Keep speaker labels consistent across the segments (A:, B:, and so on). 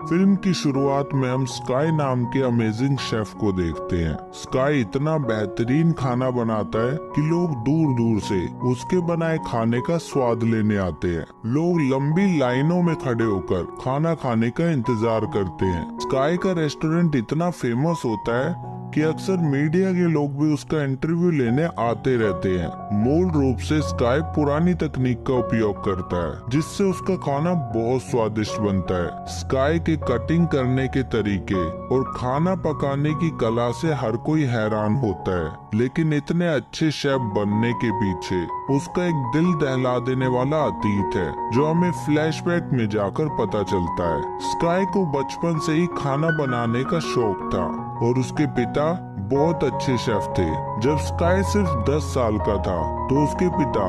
A: Film की शुरुआत में हम स्काई नाम के अमेजिंग शेफ को देखते हैं। स्काई इतना बेहतरीन खाना बनाता है कि लोग दूर दूर से उसके बनाए खाने का स्वाद लेने आते हैं। लोग लंबी लाइनों में खड़े होकर खाना खाने का इंतजार करते हैं। स्काई का रेस्टोरेंट इतना फेमस होता है कि अक्सर मीडिया के लोग भी उसका इंटरव्यू लेने आते रहते हैं। मूल रूप से स्काई पुरानी तकनीक का उपयोग करता है, जिससे उसका खाना बहुत स्वादिष्ट बनता है। स्काई के कटिंग करने के तरीके और खाना पकाने की कला से हर कोई हैरान होता है, लेकिन इतने अच्छे शेफ बनने के पीछे उसका एक दिल दहला देने वाला अतीत है, जो हमें फ्लैशबैक में जाकर पता चलता है। स्काई को बचपन से ही खाना बनाने का शौक था और उसके पिता बहुत अच्छे शेफ थे। जब स्काई सिर्फ 10 साल का था तो उसके पिता,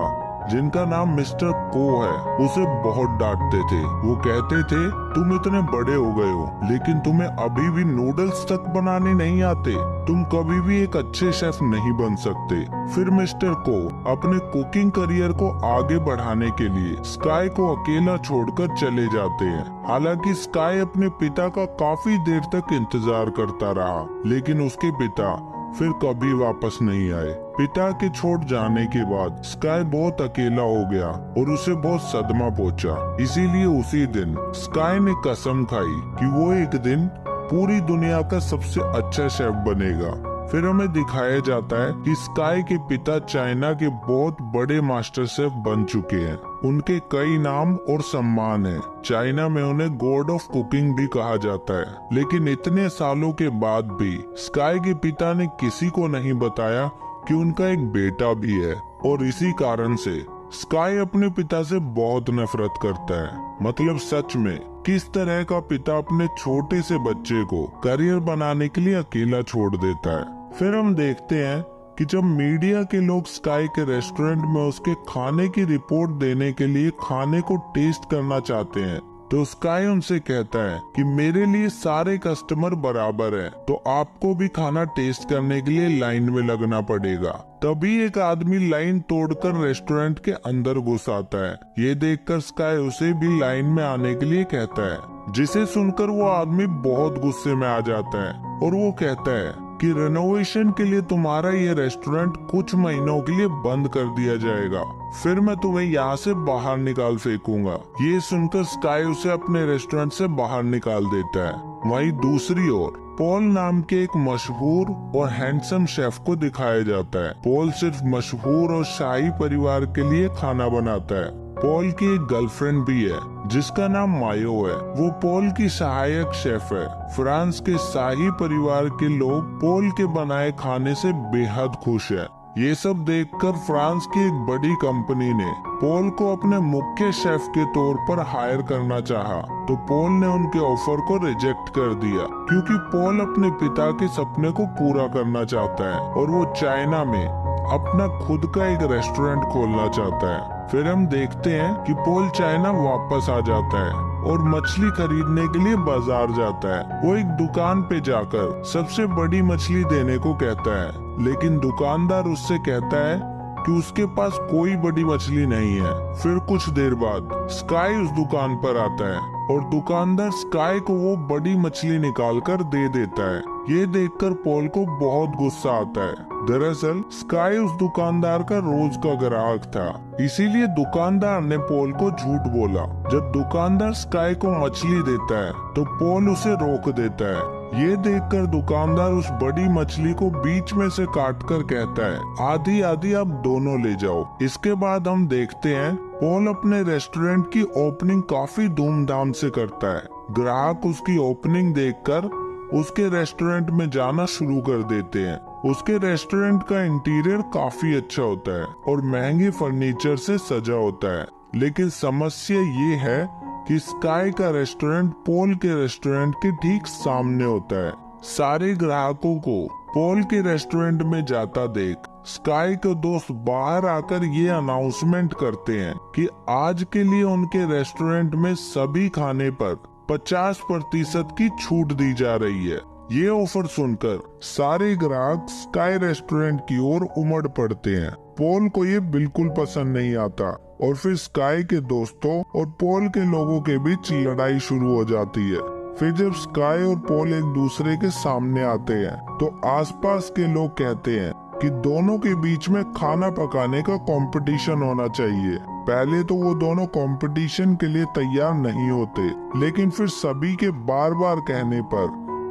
A: जिनका नाम मिस्टर को है, उसे बहुत डांटते थे। वो कहते थे, तुम इतने बड़े हो गए हो लेकिन तुम्हें अभी भी नूडल्स तक बनाने नहीं आते, तुम कभी भी एक अच्छे शेफ नहीं बन सकते। फिर मिस्टर को अपने कुकिंग करियर को आगे बढ़ाने के लिए स्काई को अकेला छोड़कर चले जाते हैं। हालांकि स्काई अपने पिता का काफी देर तक इंतजार करता रहा, लेकिन उसके पिता फिर कभी वापस नहीं आए। पिता के छोड़ जाने के बाद स्काई बहुत अकेला हो गया और उसे बहुत सदमा पहुंचा। इसीलिए उसी दिन स्काई ने कसम खाई कि वो एक दिन पूरी दुनिया का सबसे अच्छा शेफ बनेगा। फिर हमें दिखाया जाता है कि स्काई के पिता चाइना के बहुत बड़े मास्टर शेफ बन चुके हैं। उनके कई नाम और सम्मान हैं। चाइना में उन्हें गॉड ऑफ कुकिंग भी कहा जाता है। लेकिन इतने सालों के बाद भी स्काई के पिता ने किसी को नहीं बताया कि उनका एक बेटा भी है, और इसी कारण से स्काई अपने पिता से बहुत नफरत करता है। मतलब सच में किस तरह का पिता अपने छोटे से बच्चे को करियर बनाने के लिए अकेला छोड़ देता है। फिर हम देखते हैं कि जब मीडिया के लोग स्काई के रेस्टोरेंट में उसके खाने की रिपोर्ट देने के लिए खाने को टेस्ट करना चाहते हैं, तो स्काई उनसे कहता है कि मेरे लिए सारे कस्टमर बराबर हैं, तो आपको भी खाना टेस्ट करने के लिए लाइन में लगना पड़ेगा। तभी एक आदमी लाइन तोड़कर रेस्टोरेंट के अंदर घुस आता है। ये देखकर स्काई उसे भी लाइन में आने के लिए कहता है, जिसे सुनकर वो आदमी बहुत गुस्से में आ जाता है और वो कहता है कि रेनोवेशन के लिए तुम्हारा ये रेस्टोरेंट कुछ महीनों के लिए बंद कर दिया जाएगा, फिर मैं तुम्हें यहाँ से बाहर निकाल फेंकूंगा। ये सुनकर स्काई उसे अपने रेस्टोरेंट से बाहर निकाल देता है। वहीं दूसरी ओर पॉल नाम के एक मशहूर और हैंडसम शेफ को दिखाया जाता है। पॉल सिर्फ मशहूर और शाही परिवार के लिए खाना बनाता है। पॉल की एक गर्लफ्रेंड भी है जिसका नाम मायो है। वो पॉल की सहायक शेफ है। फ्रांस के शाही परिवार के लोग पॉल के बनाए खाने से बेहद खुश है। ये सब देखकर फ्रांस की एक बड़ी कंपनी ने पॉल को अपने मुख्य शेफ के तौर पर हायर करना चाहा, तो पॉल ने उनके ऑफर को रिजेक्ट कर दिया, क्योंकि पॉल अपने पिता के सपने को पूरा करना चाहता है और वो चाइना में अपना खुद का एक रेस्टोरेंट खोलना चाहता है। फिर हम देखते हैं कि पॉल चाइना वापस आ जाता है और मछली खरीदने के लिए बाजार जाता है। वो एक दुकान पे जाकर सबसे बड़ी मछली देने को कहता है, लेकिन दुकानदार उससे कहता है कि उसके पास कोई बड़ी मछली नहीं है। फिर कुछ देर बाद स्काई उस दुकान पर आता है और दुकानदार स्काई को वो बड़ी मछली निकाल कर दे देता है। ये देखकर पॉल को बहुत गुस्सा आता है। दरअसल स्काई उस दुकानदार का रोज का ग्राहक था, इसीलिए दुकानदार ने पॉल को झूठ बोला। जब दुकानदार स्काई को मछली देता है तो पॉल उसे रोक देता है। ये देखकर दुकानदार उस बड़ी मछली को बीच में से काटकर कहता है, आधी आधी आप दोनों ले जाओ। इसके बाद हम देखते हैं पॉल अपने रेस्टोरेंट की ओपनिंग काफी धूमधाम से करता है। ग्राहक उसकी ओपनिंग देखकर उसके रेस्टोरेंट में जाना शुरू कर देते हैं। उसके रेस्टोरेंट का इंटीरियर काफी अच्छा होता है और महंगे फर्नीचर से सजा होता है। लेकिन समस्या ये है कि स्काई का रेस्टोरेंट पॉल के रेस्टोरेंट के ठीक सामने होता है। सारे ग्राहकों को पॉल के रेस्टोरेंट में जाता देख स्काई के दोस्त बाहर आकर ये अनाउंसमेंट करते हैं कि आज के लिए उनके रेस्टोरेंट में सभी खाने पर 50% की छूट दी जा रही है। ये ऑफर सुनकर सारे ग्राहक स्काई रेस्टोरेंट की ओर उमड़ पड़ते हैं। पॉल को ये बिल्कुल पसंद नहीं आता और फिर स्काई के दोस्तों और पॉल के लोगों के बीच लड़ाई शुरू हो जाती है। फिर जब स्काई और पॉल एक दूसरे के सामने आते हैं तो आसपास के लोग कहते हैं कि दोनों के बीच में खाना पकाने का कंपटीशन होना चाहिए। पहले तो वो दोनों कंपटीशन के लिए तैयार नहीं होते, लेकिन फिर सभी के बार बार कहने पर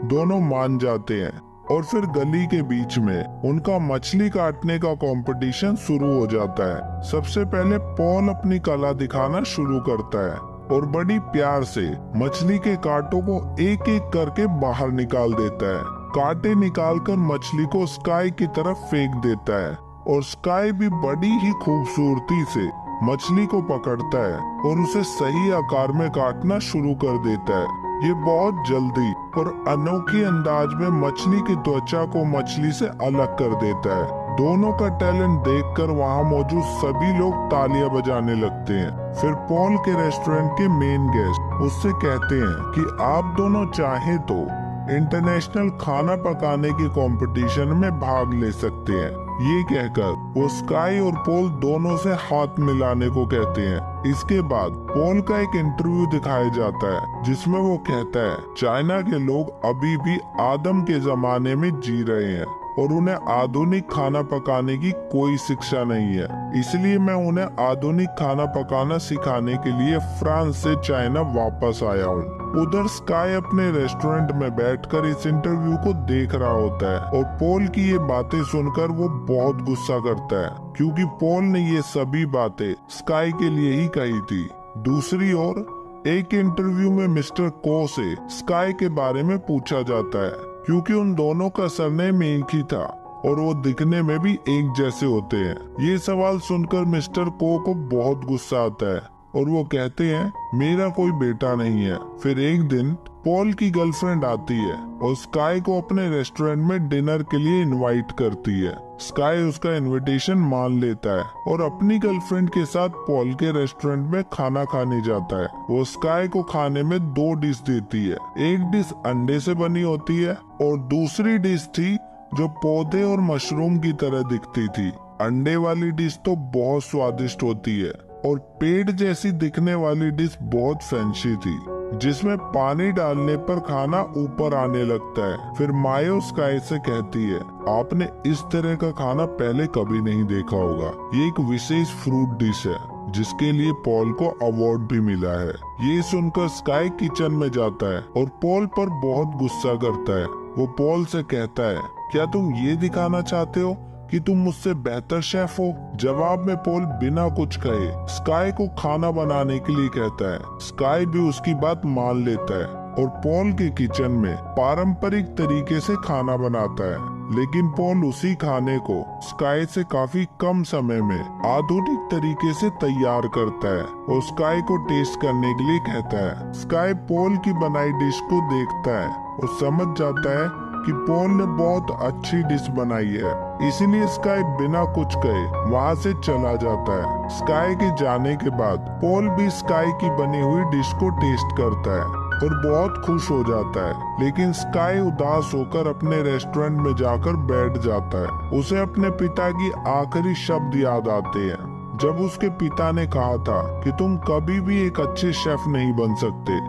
A: दोनों मान जाते हैं और फिर गली के बीच में उनका मछली काटने का कंपटीशन शुरू हो जाता है। सबसे पहले पॉल अपनी कला दिखाना शुरू करता है और बड़ी प्यार से मछली के कांटों को एक एक करके बाहर निकाल देता है। कांटे निकालकर मछली को स्काई की तरफ फेंक देता है और स्काई भी बड़ी ही खूबसूरती से मछली को पकड़ता है और उसे सही आकार में काटना शुरू कर देता है। ये बहुत जल्दी और अनोखी अंदाज में मछली की त्वचा को मछली से अलग कर देता है। दोनों का टैलेंट देखकर वहाँ मौजूद सभी लोग तालियां बजाने लगते हैं। फिर पॉल के रेस्टोरेंट के मेन गेस्ट उससे कहते हैं कि आप दोनों चाहें तो इंटरनेशनल खाना पकाने की कंपटीशन में भाग ले सकते हैं। ये कहकर वो स्काई और पॉल दोनों से हाथ मिलाने को कहते हैं। इसके बाद पॉल का एक इंटरव्यू दिखाया जाता है जिसमें वो कहता है चाइना के लोग अभी भी आदम के जमाने में जी रहे हैं और उन्हें आधुनिक खाना पकाने की कोई शिक्षा नहीं है, इसलिए मैं उन्हें आधुनिक खाना पकाना सिखाने के लिए फ्रांस से चाइना वापस आया हूँ। उधर स्काई अपने रेस्टोरेंट में बैठकर इस इंटरव्यू को देख रहा होता है और पॉल की ये बातें सुनकर वो बहुत गुस्सा करता है क्योंकि पॉल ने ये सभी बातें स्काई के लिए ही कही थी। दूसरी ओर एक इंटरव्यू में मिस्टर को से स्काई के बारे में पूछा जाता है क्योंकि उन दोनों का सरनेम एक ही था और वो दिखने में भी एक जैसे होते हैं। ये सवाल सुनकर मिस्टर को बहुत गुस्सा आता है और वो कहते हैं मेरा कोई बेटा नहीं है। फिर एक दिन पॉल की गर्लफ्रेंड आती है और स्काई को अपने रेस्टोरेंट में डिनर के लिए इनवाइट करती है। स्काई उसका इनविटेशन मान लेता है और अपनी गर्लफ्रेंड के साथ पॉल के रेस्टोरेंट में खाना खाने जाता है। वो स्काई को खाने में 2 डिश देती है। एक डिश अंडे से बनी होती है और दूसरी डिश थी जो पौधे और मशरूम की तरह दिखती थी। अंडे वाली डिश तो बहुत स्वादिष्ट होती है और पेड़ जैसी दिखने वाली डिश बहुत फैंसी थी जिसमें पानी डालने पर खाना ऊपर आने लगता है। फिर मायो स्काई से कहती है आपने इस तरह का खाना पहले कभी नहीं देखा होगा। ये एक विशेष फ्रूट डिश है जिसके लिए पॉल को अवार्ड भी मिला है। ये सुनकर स्काई किचन में जाता है और पॉल पर बहुत गुस्सा करता है। वो पॉल से कहता है क्या तुम ये दिखाना चाहते हो कि तुम मुझसे बेहतर शेफ हो? जवाब में पॉल बिना कुछ कहे स्काई को खाना बनाने के लिए कहता है। स्काई भी उसकी बात मान लेता है और पॉल के किचन में पारंपरिक तरीके से खाना बनाता है, लेकिन पॉल उसी खाने को स्काई से काफी कम समय में आधुनिक तरीके से तैयार करता है और स्काई को टेस्ट करने के लिए कहता है। स्काई पॉल की बनाई डिश को देखता है और समझ जाता है कि पॉल ने बहुत अच्छी डिश बनाई है, इसीलिए स्काई बिना कुछ कहे वहाँ से चला जाता है। स्काई के जाने के बाद पॉल भी स्काई की बनी हुई डिश को टेस्ट करता है और बहुत खुश हो जाता है, लेकिन स्काई उदास होकर अपने रेस्टोरेंट में जाकर बैठ जाता है। उसे अपने पिता की आखिरी शब्द याद आते हैं जब उसके पिता ने कहा था कि तुम कभी भी एक अच्छे शेफ नहीं बन सकते।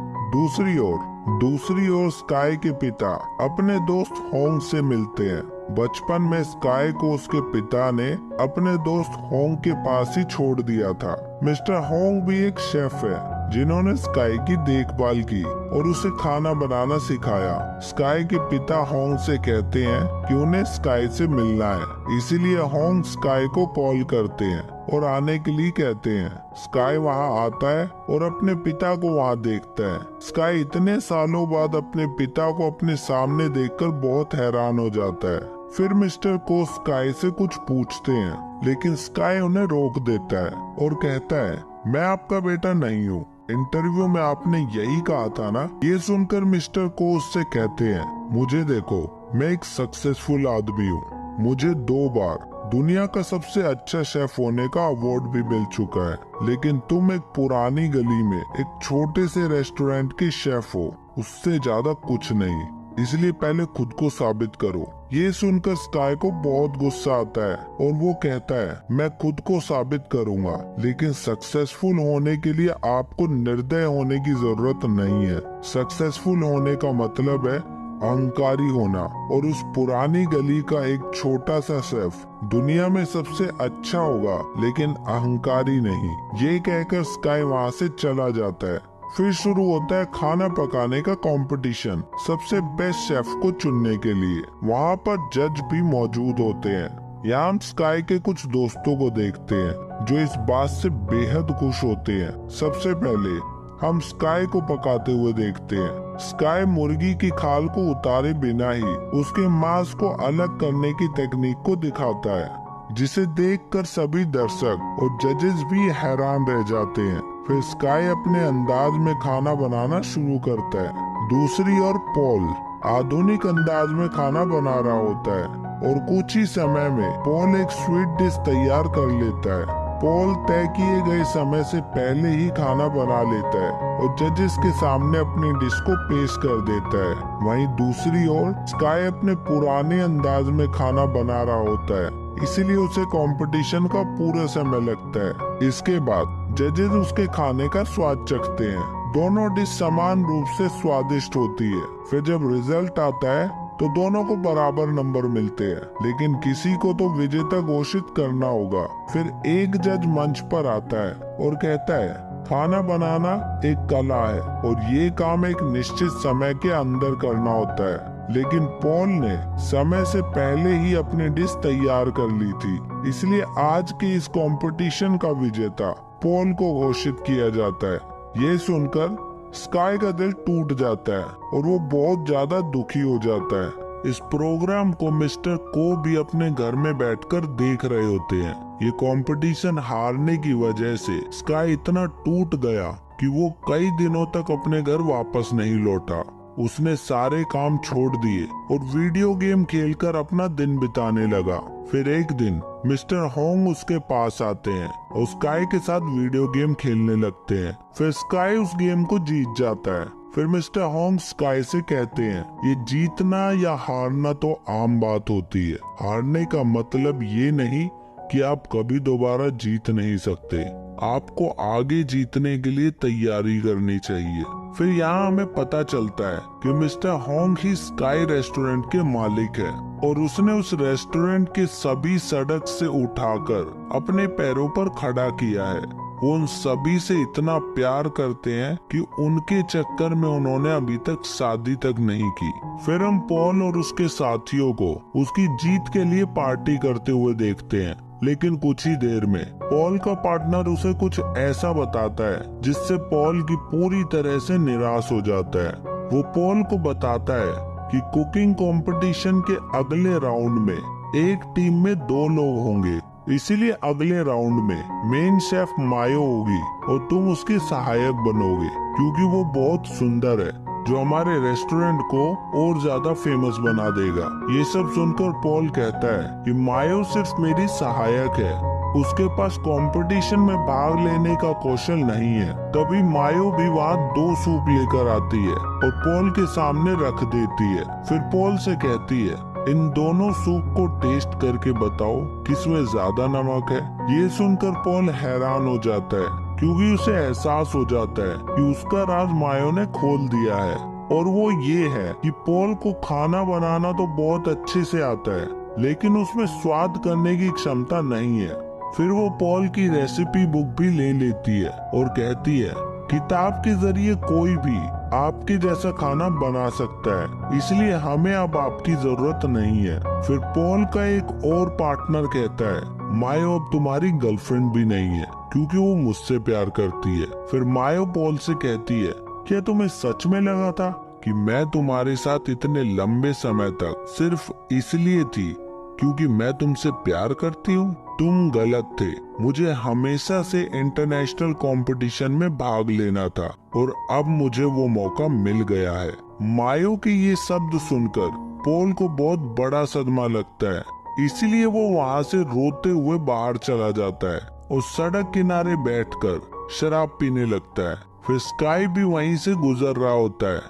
A: दूसरी ओर स्काई के पिता अपने दोस्त होंग से मिलते हैं। बचपन में स्काई को उसके पिता ने अपने दोस्त होंग के पास ही छोड़ दिया था। मिस्टर होंग भी एक शेफ है जिन्होंने स्काई की देखभाल की और उसे खाना बनाना सिखाया। स्काई के पिता होंग से कहते हैं कि उन्हें स्काई से मिलना है, इसीलिए होंग स्काई को कॉल करते हैं और आने के लिए कहते हैं। स्काई वहां आता है और अपने पिता को वहां देखता है। स्काई इतने सालों बाद अपने पिता को अपने सामने देखकर बहुत हैरान हो जाता है। फिर मिस्टर को स्काई से कुछ पूछते हैं, लेकिन स्काई उन्हें रोक देता है और कहता है मैं आपका बेटा नहीं हूँ, इंटरव्यू में आपने यही कहा था ना। ये सुनकर मिस्टर को उससे कहते हैं मुझे देखो, मैं एक सक्सेसफुल आदमी हूँ, मुझे 2 बार दुनिया का सबसे अच्छा शेफ होने का अवार्ड भी मिल चुका है, लेकिन तुम एक पुरानी गली में एक छोटे से रेस्टोरेंट के शेफ हो, उससे ज्यादा कुछ नहीं। इसलिए पहले खुद को साबित करो। ये सुनकर स्काई को बहुत गुस्सा आता है और वो कहता है मैं खुद को साबित करूंगा, लेकिन सक्सेसफुल होने के लिए आपको निर्दय होने की जरूरत नहीं है। सक्सेसफुल होने का मतलब है अहंकारी होना, और उस पुरानी गली का एक छोटा सा शेफ दुनिया में सबसे अच्छा होगा, लेकिन अहंकारी नहीं। ये कहकर स्काई वहाँ से चला जाता है। फिर शुरू होता है खाना पकाने का कंपटीशन, सबसे बेस्ट शेफ को चुनने के लिए। वहाँ पर जज भी मौजूद होते हैं। यहाँ हम स्काई के कुछ दोस्तों को देखते हैं जो इस बात से बेहद खुश होते हैं। सबसे पहले हम स्काई को पकाते हुए देखते हैं। स्काई मुर्गी की खाल को उतारे बिना ही उसके मांस को अलग करने की तकनीक को दिखाता है, जिसे देखकर सभी दर्शक और जजेस भी हैरान रह जाते हैं। फिर स्काई अपने अंदाज में खाना बनाना शुरू करता है। दूसरी ओर पॉल आधुनिक अंदाज में खाना बना रहा होता है, और कुछ ही समय में पॉल एक स्वीट डिश तैयार कर लेता है। पॉल तय किए गए समय से पहले ही खाना बना लेता है और जजेस के सामने अपनी डिश को पेश कर देता है। वहीं दूसरी ओर स्काई अपने पुराने अंदाज में खाना बना रहा होता है, इसीलिए उसे कंपटीशन का पूरा समय लगता है। इसके बाद जजेस उसके खाने का स्वाद चखते हैं। दोनों डिश समान रूप से स्वादिष्ट होती है। फिर जब रिजल्ट आता है तो दोनों को बराबर नंबर मिलते हैं, लेकिन किसी को तो विजेता घोषित करना होगा। फिर एक जज मंच पर आता है और कहता है खाना बनाना एक कला है और ये काम एक निश्चित समय के अंदर करना होता है। लेकिन पॉल ने समय से पहले ही अपनी डिश तैयार कर ली थी, इसलिए आज के इस कंपटीशन का विजेता पॉल को घोषित किया जाता है। ये सुनकर स्काई का दिल टूट जाता है और वो बहुत ज्यादा दुखी हो जाता है। इस प्रोग्राम को मिस्टर को भी अपने घर में बैठकर देख रहे होते हैं। ये कंपटीशन हारने की वजह से स्काई इतना टूट गया कि वो कई दिनों तक अपने घर वापस नहीं लौटा। उसने सारे काम छोड़ दिए और वीडियो गेम खेलकर अपना दिन बिताने लगा। फिर एक दिन मिस्टर होंग उसके पास आते हैं और स्काई के साथ वीडियो गेम खेलने लगते हैं। फिर स्काई उस गेम को जीत जाता है। फिर मिस्टर होंग स्काई से कहते हैं ये जीतना या हारना तो आम बात होती है। हारने का मतलब ये नहीं कि आप कभी दोबारा जीत नहीं सकते। आपको आगे जीतने के लिए तैयारी करनी चाहिए। फिर यहाँ हमें पता चलता है कि मिस्टर होंग ही स्काई रेस्टोरेंट के मालिक है और उसने उस रेस्टोरेंट के सभी सड़क से उठाकर अपने पैरों पर खड़ा किया है। वो उन सभी से इतना प्यार करते हैं कि उनके चक्कर में उन्होंने अभी तक शादी तक नहीं की। फिर हम पॉल और उसके साथियों को उसकी जीत के लिए पार्टी करते हुए देखते हैं, लेकिन कुछ ही देर में पॉल का पार्टनर उसे कुछ ऐसा बताता है जिससे पॉल की पूरी तरह से निराश हो जाता है। वो पॉल को बताता है कि कुकिंग कंपटीशन के अगले राउंड में एक टीम में 2 लोग होंगे, इसीलिए अगले राउंड में मेन शेफ मायो होगी और तुम उसकी सहायक बनोगे, क्योंकि वो बहुत सुंदर है, जो हमारे रेस्टोरेंट को और ज्यादा फेमस बना देगा। ये सब सुनकर पॉल कहता है कि मायो सिर्फ मेरी सहायक है, उसके पास कंपटीशन में भाग लेने का कौशल नहीं है। तभी मायो भी वहाँ 2 सूप लेकर आती है और पॉल के सामने रख देती है। फिर पॉल से कहती है इन दोनों सूप को टेस्ट करके बताओ किसमें ज्यादा नमक है। ये सुनकर पॉल हैरान हो जाता है, क्योंकि उसे एहसास हो जाता है कि उसका राज मायो ने खोल दिया है, और वो ये है कि पॉल को खाना बनाना तो बहुत अच्छे से आता है, लेकिन उसमें स्वाद करने की क्षमता नहीं है। फिर वो पॉल की रेसिपी बुक भी ले लेती है और कहती है किताब के जरिए कोई भी आपके जैसा खाना बना सकता है, इसलिए हमें अब आपकी जरूरत नहीं है। फिर पॉल का एक और पार्टनर कहता है मायो अब तुम्हारी गर्लफ्रेंड भी नहीं है, क्योंकि वो मुझसे प्यार करती है। फिर मायो पॉल से कहती है क्या तुम्हें सच में लगा था कि मैं तुम्हारे साथ इतने लंबे समय तक सिर्फ इसलिए थी क्योंकि मैं तुमसे प्यार करती हूँ? तुम गलत थे। मुझे हमेशा से इंटरनेशनल कंपटीशन में भाग लेना था और अब मुझे वो मौका मिल गया है। मायो के ये शब्द सुनकर पॉल को बहुत बड़ा सदमा लगता है, इसीलिए वो वहाँ से रोते हुए बाहर चला जाता है और सड़क किनारे बैठकर शराब पीने लगता है। फिर स्काई भी वहीं से गुजर रहा होता है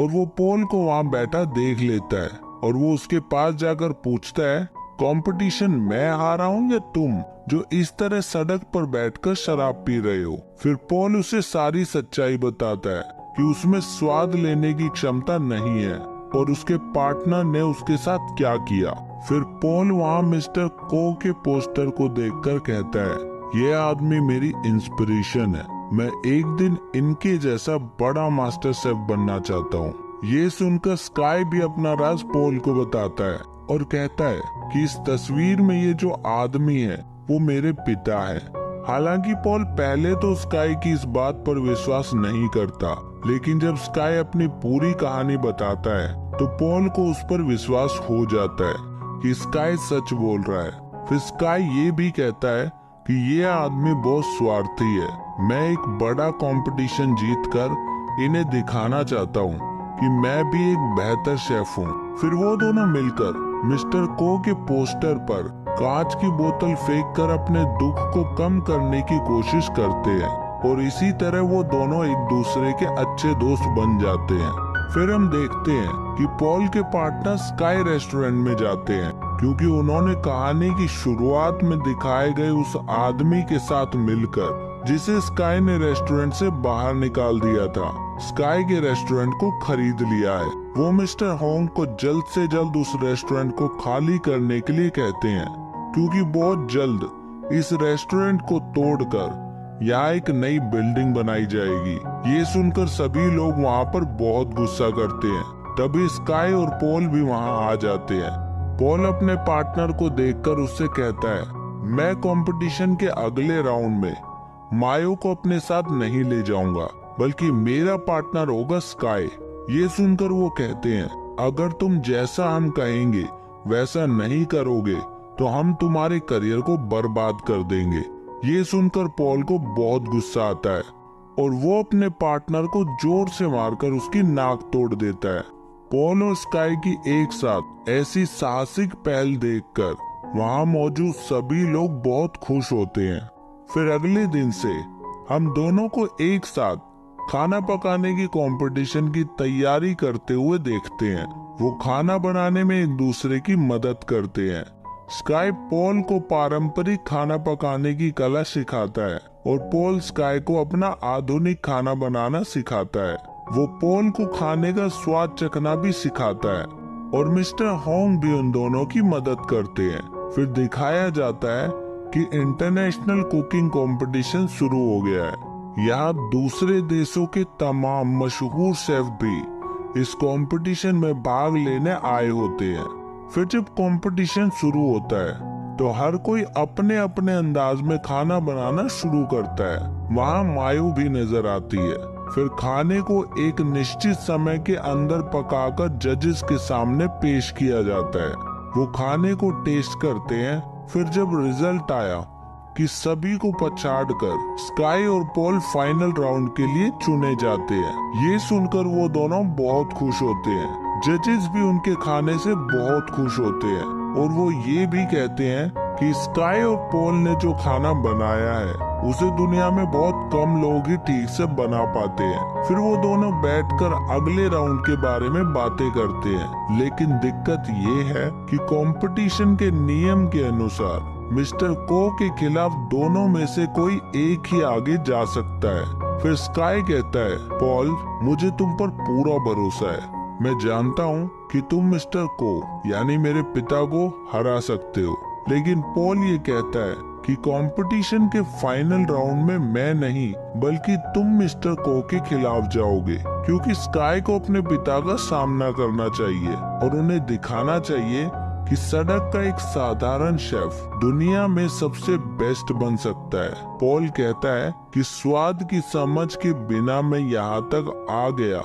A: और वो पॉल को वहाँ बैठा देख लेता है और वो उसके पास जाकर पूछता है, कंपटीशन मैं हारा हूँ या तुम, जो इस तरह सड़क पर बैठकर शराब पी रहे हो। फिर पॉल उसे सारी सच्चाई बताता है कि उसमें स्वाद लेने की क्षमता नहीं है और उसके पार्टनर ने उसके साथ क्या किया। फिर पॉल वहाँ मिस्टर को के पोस्टर को देखकर कहता है, ये आदमी मेरी इंस्पिरेशन है, मैं एक दिन इनके जैसा बड़ा मास्टर शेफ बनना चाहता हूँ। ये सुनकर स्काई भी अपना राज पॉल को बताता है और कहता है कि इस तस्वीर में ये जो आदमी है वो मेरे पिता है। हालांकि पॉल पहले तो स्काई की इस बात पर विश्वास नहीं करता, लेकिन जब स्काई अपनी पूरी कहानी बताता है तो पॉल को उस पर विश्वास हो जाता है कि स्काई सच बोल रहा है। फिर स्काई ये भी कहता है कि ये आदमी बहुत स्वार्थी है, मैं एक बड़ा कंपटीशन जीतकर इन्हें दिखाना चाहता हूँ कि मैं भी एक बेहतर शेफ हूँ। फिर वो दोनों मिलकर मिस्टर को के पोस्टर पर कांच की बोतल फेंककर अपने दुख को कम करने की कोशिश करते हैं और इसी तरह वो दोनों एक दूसरे के अच्छे दोस्त बन जाते हैं। फिर हम देखते हैं कि पॉल के पार्टनर स्काई रेस्टोरेंट में जाते हैं क्योंकि उन्होंने कहानी की शुरुआत में दिखाए गए उस आदमी के साथ मिलकर जिसे स्काई ने रेस्टोरेंट से बाहर निकाल दिया था, स्काई के रेस्टोरेंट को खरीद लिया है। वो मिस्टर होंग को जल्द से जल्द उस रेस्टोरेंट को खाली करने के लिए कहते हैं क्योंकि बहुत जल्द इस रेस्टोरेंट को तोड़कर यहाँ एक नई बिल्डिंग बनाई जाएगी। ये सुनकर सभी लोग वहाँ पर बहुत गुस्सा करते हैं। तभी स्काई और पॉल भी वहाँ आ जाते हैं। पॉल अपने पार्टनर को देखकर उससे कहता है, मैं कंपटीशन के अगले राउंड में मायो को अपने साथ नहीं ले जाऊंगा, बल्कि मेरा पार्टनर होगा स्काई। ये सुनकर वो कहते हैं, अगर तुम जैसा हम कहेंगे वैसा नहीं करोगे तो हम तुम्हारे करियर को बर्बाद कर देंगे। ये सुनकर पॉल को बहुत गुस्सा आता है और वो अपने पार्टनर को जोर से मारकर उसकी नाक तोड़ देता है। पॉल और स्काई की एक साथ ऐसी साहसिक पहल देखकर वहाँ मौजूद सभी लोग बहुत खुश होते हैं। फिर अगले दिन से हम दोनों को एक साथ खाना पकाने की कंपटीशन की तैयारी करते हुए देखते हैं। वो खाना बनाने में एक दूसरे की मदद करते हैं। स्काई पॉल को पारंपरिक खाना पकाने की कला सिखाता है और पॉल स्काई को अपना आधुनिक खाना बनाना सिखाता है। वो पॉल को खाने का स्वाद चखना भी सिखाता है और मिस्टर होंग भी उन दोनों की मदद करते हैं। फिर दिखाया जाता है कि इंटरनेशनल कुकिंग कंपटीशन शुरू हो गया है। यहाँ दूसरे देशों के तमाम मशहूर शेफ भी इस कंपटीशन में भाग लेने आए होते हैं। फिर जब कंपटीशन शुरू होता है तो हर कोई अपने अपने अंदाज में खाना बनाना शुरू करता है। वहाँ मायो भी नजर आती है। फिर खाने को एक निश्चित समय के अंदर पकाकर जजेस के सामने पेश किया जाता है। वो खाने को टेस्ट करते हैं। फिर जब रिजल्ट आया कि सभी को पछाड़कर स्काई और पॉल फाइनल राउंड के लिए चुने जाते हैं। ये सुनकर वो दोनों बहुत खुश होते हैं। जजेस भी उनके खाने से बहुत खुश होते हैं और वो ये भी कहते हैं कि स्काई और पॉल ने जो खाना बनाया है उसे दुनिया में बहुत कम लोग ही ठीक से बना पाते हैं। फिर वो दोनों बैठकर अगले राउंड के बारे में बातें करते हैं, लेकिन दिक्कत ये है कि कंपटीशन के नियम के अनुसार मिस्टर को के खिलाफ दोनों में से कोई एक ही आगे जा सकता है। फिर स्काई कहता है, पॉल मुझे तुम पर पूरा भरोसा है, मैं जानता हूँ कि तुम मिस्टर को यानी मेरे पिता को हरा सकते हो। लेकिन पॉल ये कहता है कि कंपटीशन के फाइनल राउंड में मैं नहीं बल्कि तुम मिस्टर को के खिलाफ जाओगे, क्योंकि स्काई को अपने पिता का सामना करना चाहिए और उन्हें दिखाना चाहिए कि सड़क का एक साधारण शेफ दुनिया में सबसे बेस्ट बन सकता है। पॉल कहता है कि स्वाद की समझ के बिना मैं यहाँ तक आ गया,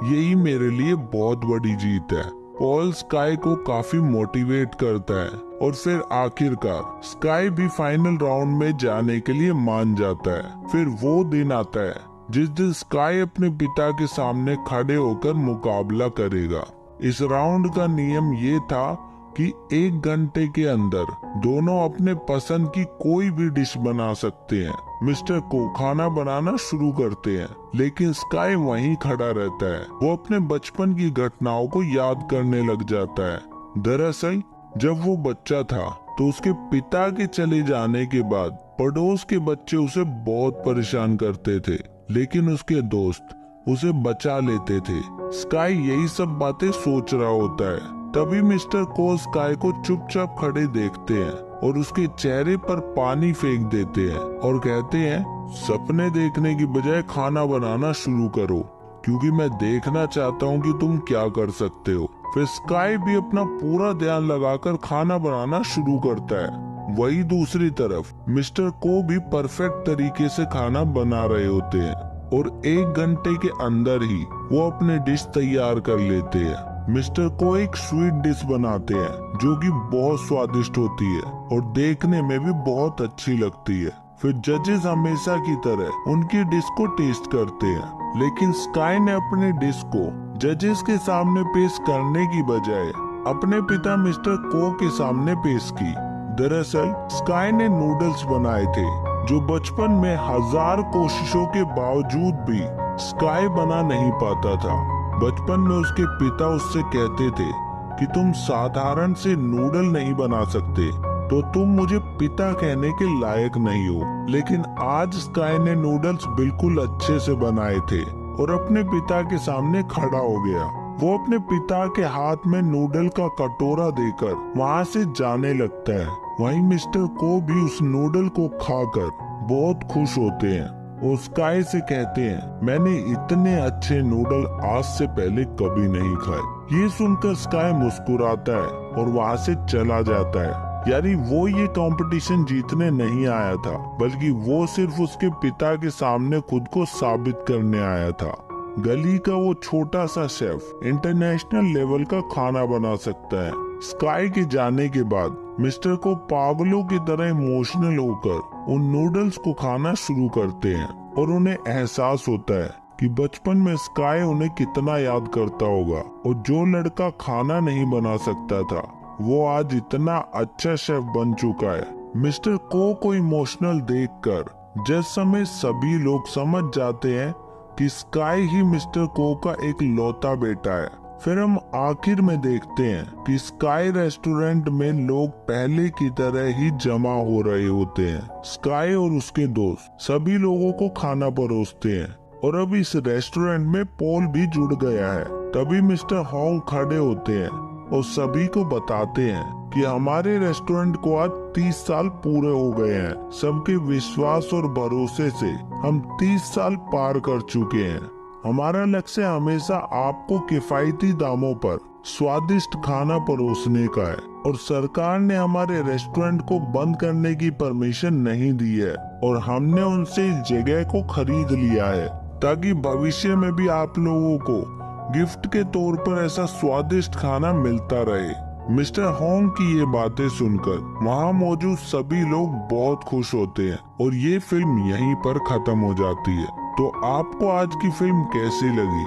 A: यही मेरे लिए बहुत बड़ी जीत है। पॉल स्काई को काफी मोटिवेट करता है और फिर आखिरकार स्काई भी फाइनल राउंड में जाने के लिए मान जाता है। फिर वो दिन आता है जिस दिन स्काई अपने पिता के सामने खड़े होकर मुकाबला करेगा। इस राउंड का नियम ये था कि 1 घंटे के अंदर दोनों अपने पसंद की कोई भी डिश बना सकते हैं। मिस्टर को खाना बनाना शुरू करते हैं, लेकिन स्काई वहीं खड़ा रहता है। वो अपने बचपन की घटनाओं को याद करने लग जाता है। दरअसल जब वो बच्चा था तो उसके पिता के चले जाने के बाद पड़ोस के बच्चे उसे बहुत परेशान करते थे, लेकिन उसके दोस्त उसे बचा लेते थे। स्काई यही सब बातें सोच रहा होता है, तभी मिस्टर को स्काई को चुपचाप खड़े देखते हैं और उसके चेहरे पर पानी फेंक देते हैं और कहते हैं, सपने देखने की बजाय खाना बनाना शुरू करो, क्योंकि मैं देखना चाहता हूँ कि तुम क्या कर सकते हो। फिर स्काई भी अपना पूरा ध्यान लगाकर खाना बनाना शुरू करता है। वही दूसरी तरफ मिस्टर को भी परफेक्ट तरीके से खाना बना रहे होते हैं और 1 घंटे के अंदर ही वो अपने डिश तैयार कर लेते हैं। मिस्टर को एक स्वीट डिश बनाते हैं जो कि बहुत स्वादिष्ट होती है और देखने में भी बहुत अच्छी लगती है। फिर जजेस हमेशा की तरह उनकी डिश को टेस्ट करते हैं, लेकिन स्काई ने अपने डिश को जजेस के सामने पेश करने की बजाय अपने पिता मिस्टर को के सामने पेश की। दरअसल स्काई ने नूडल्स बनाए थे जो बचपन में 1000 कोशिशों के बावजूद भी स्काई बना नहीं पाता था। बचपन में उसके पिता उससे कहते थे कि तुम साधारण से नूडल नहीं बना सकते, तो तुम मुझे पिता कहने के लायक नहीं हो। लेकिन आज स्काई ने नूडल्स बिल्कुल अच्छे से बनाए थे और अपने पिता के सामने खड़ा हो गया। वो अपने पिता के हाथ में नूडल का कटोरा देकर वहाँ से जाने लगता है। वहीं मिस्टर को भी उस नूडल को खाकर बहुत खुश होते हैं और स्काई से कहते हैं, मैंने इतने अच्छे नूडल आज से पहले कभी नहीं खाए। ये सुनकर स्काई मुस्कुराता है और वहाँ से चला जाता है। यानी वो ये कंपटीशन जीतने नहीं आया था, बल्कि वो सिर्फ उसके पिता के सामने खुद को साबित करने आया था। गली का वो छोटा सा शेफ इंटरनेशनल लेवल का खाना बना सकता है। स्काई के जाने के बाद मिस्टर को पागलों की तरह इमोशनल होकर उन नूडल्स को खाना शुरू करते हैं और उन्हें एहसास होता है कि बचपन में स्काई उन्हें कितना याद करता होगा और जो लड़का खाना नहीं बना सकता था वो आज इतना अच्छा शेफ बन चुका है। मिस्टर को इमोशनल देखकर जिस समय सभी लोग समझ जाते हैं कि स्काई ही मिस्टर को का एक लौता बेटा है। फिर हम आखिर में देखते हैं कि स्काई रेस्टोरेंट में लोग पहले की तरह ही जमा हो रहे होते हैं। स्काई और उसके दोस्त सभी लोगों को खाना परोसते हैं और अब इस रेस्टोरेंट में पॉल भी जुड़ गया है। तभी मिस्टर हॉन्ग खड़े होते हैं और सभी को बताते हैं कि हमारे रेस्टोरेंट को आज 30 साल पूरे हो गए हैं। सबके विश्वास और भरोसे से हम 30 साल पार कर चुके हैं। हमारा लक्ष्य हमेशा आपको किफायती दामों पर स्वादिष्ट खाना परोसने का है और सरकार ने हमारे रेस्टोरेंट को बंद करने की परमिशन नहीं दी है और हमने उनसे इस जगह को खरीद लिया है ताकि भविष्य में भी आप लोगों को गिफ्ट के तौर पर ऐसा स्वादिष्ट खाना मिलता रहे। मिस्टर हॉन्ग की ये बातें सुनकर वहाँ मौजूद सभी लोग बहुत खुश होते हैं और ये फिल्म यहीं पर खत्म हो जाती है। तो आपको आज की फिल्म कैसी लगी